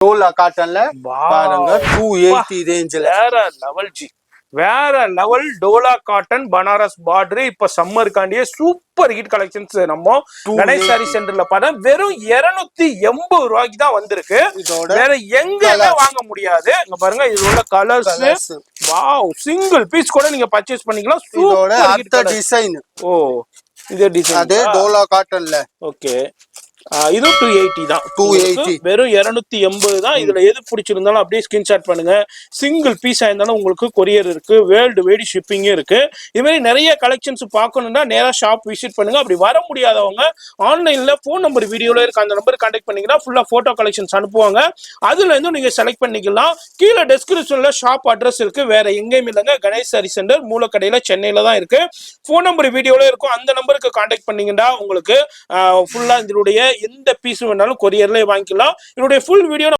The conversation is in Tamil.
டோலா காட்டன்ல பாருங்க 280 ரேஞ்சில வேற லெவல் ஜி, வேற level Dola cotton Banaras border. இப்ப சம்மருக்காண்டியே சூப்பர் ஹிட் கலெக்ஷன்ஸ் நம்ம கணேஷ் சாரி சென்டர்ல பார்த்தா வெறும் 280 ரூபாய்க்கு தான் வந்திருக்கு. வேற எங்கேயுமே வாங்க முடியாது. இங்க பாருங்க இது உள்ள கலர்ஸ். வாவ், சிங்கிள் பீஸ் கூட நீங்க பர்ச்சேஸ் பண்ணிக்கலாம். இதோட அடுத்த டிசைன். ஓ, இதே டிசைன் அதே டோலா காட்டன்ல. ஓகே, இது 280 தான். 280 வெறும் 280 தான். இதுல எது பிடிச்சிருந்தாலும் அப்படியே ஸ்கிரீன்ஷாட் பண்ணுங்க. சிங்கிள் பீஸ் ஆயிருந்தாலும் உங்களுக்கு கொரியர் இருக்கு, வேர்ல்டு வைடு ஷிப்பிங்கும் இருக்கு. இது மாதிரி நிறைய கலெக்ஷன்ஸ் பார்க்கணும்னா நேரா ஷாப் விசிட் பண்ணுங்க. அப்படி வர முடியாதவங்க ஆன்லைன்ல ஃபோன் நம்பர் வீடியோல இருக்கு, அந்த நம்பர் கான்டாக்ட் பண்ணீங்கன்னா ஃபுல்லா போட்டோ கலெக்ஷன்ஸ் அனுப்புவாங்க. அதுல இருந்து நீங்க செலக்ட் பண்ணிக்கலாம். கீழே டெஸ்கிரிப்ஷன்ல ஷாப் அட்ரஸ் இருக்கு, வேற எங்கேயும் இல்லைங்க. கணேஷ் சாரி சென்டர் மூலக்கடையில சென்னையில தான் இருக்கு. ஃபோன் நம்பர் வீடியோல இருக்கும், அந்த நம்பருக்கு கான்டாக்ட் பண்ணீங்கன்னா உங்களுக்கு ஃபுல்லா இதனுடைய எந்த பீஸ் வேணாலும் கொரியர்ல வாங்கிக்கலாம். இதனுடைய ஃபுல் வீடியோ